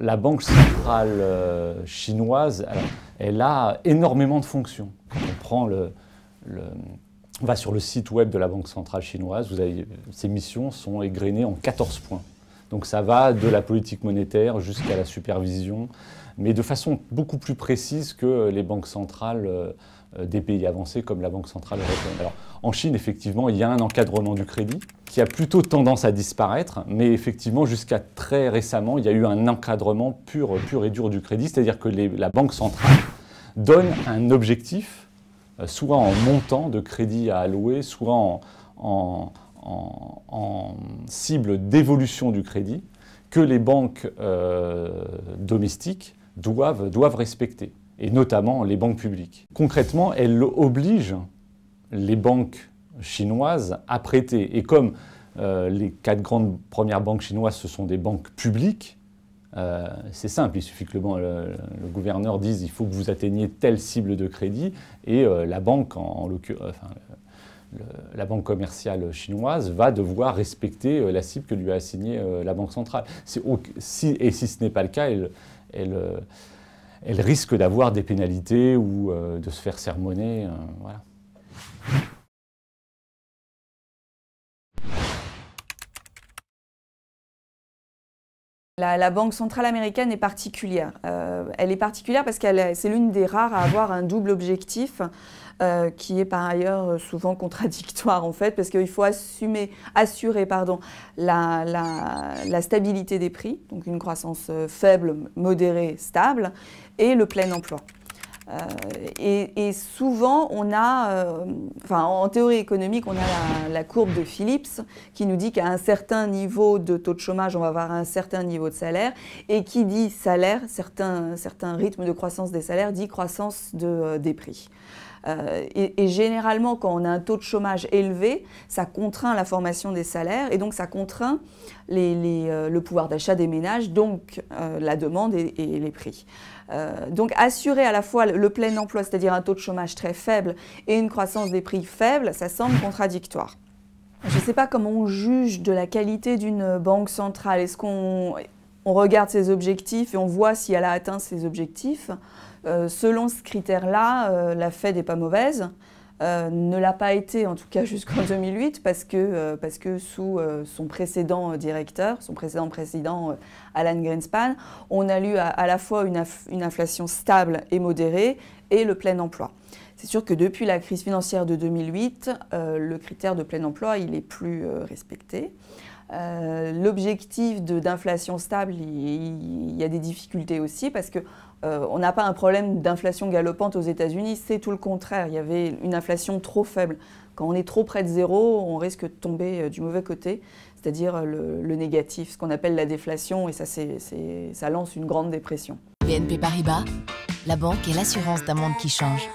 La Banque centrale chinoise, alors, elle a énormément de fonctions. Quand on prend on va sur le site web de la Banque centrale chinoise, ces missions sont égrenées en 14 points. Donc ça va de la politique monétaire jusqu'à la supervision, mais de façon beaucoup plus précise que les banques centrales des pays avancés comme la Banque centrale européenne. Alors, en Chine, effectivement, il y a un encadrement du crédit qui a plutôt tendance à disparaître, mais effectivement, jusqu'à très récemment, il y a eu un encadrement pur et dur du crédit, c'est-à-dire que la Banque centrale donne un objectif, soit en montant de crédit à allouer, soit en cible d'évolution du crédit, que les banques domestiques doivent respecter, et notamment les banques publiques. Concrètement, elle oblige les banques chinoises à prêter. Et comme les 4 grandes premières banques chinoises, ce sont des banques publiques, c'est simple, il suffit que le gouverneur dise « il faut que vous atteigniez telle cible de crédit » et la banque, la banque commerciale chinoise va devoir respecter la cible que lui a assignée la Banque centrale. Et si ce n'est pas le cas, elle risque d'avoir des pénalités ou de se faire sermonner. Voilà. La Banque centrale américaine est particulière. Elle est particulière parce que c'est l'une des rares à avoir un double objectif qui est par ailleurs souvent contradictoire en fait, parce qu'il faut assurer la stabilité des prix, donc une croissance faible, modérée, stable, et le plein emploi. Et souvent, on a, en théorie économique, on a la courbe de Phillips qui nous dit qu'à un certain niveau de taux de chômage, on va avoir un certain niveau de salaire. Et qui dit salaire, certains rythmes de croissance des salaires, dit croissance des prix. Et généralement, quand on a un taux de chômage élevé, ça contraint la formation des salaires et donc ça contraint le pouvoir d'achat des ménages, donc la demande et les prix. Donc assurer à la fois le plein emploi, c'est-à-dire un taux de chômage très faible et une croissance des prix faible, ça semble contradictoire. Je ne sais pas comment on juge de la qualité d'une banque centrale. Est-ce qu'on regarde ses objectifs et on voit si elle a atteint ses objectifs? Selon ce critère-là, la Fed n'est pas mauvaise, ne l'a pas été en tout cas jusqu'en 2008 parce que sous son précédent directeur, son précédent président Alan Greenspan, on a eu à la fois une inflation stable et modérée et le plein emploi. C'est sûr que depuis la crise financière de 2008, le critère de plein emploi il est plus respecté. L'objectif d'inflation stable, il y a des difficultés aussi parce que on n'a pas un problème d'inflation galopante aux États-Unis, c'est tout le contraire. Il y avait une inflation trop faible. Quand on est trop près de zéro, on risque de tomber du mauvais côté, c'est-à-dire le négatif, ce qu'on appelle la déflation, et ça lance une grande dépression. BNP Paribas, la banque et l'assurance d'un monde qui change.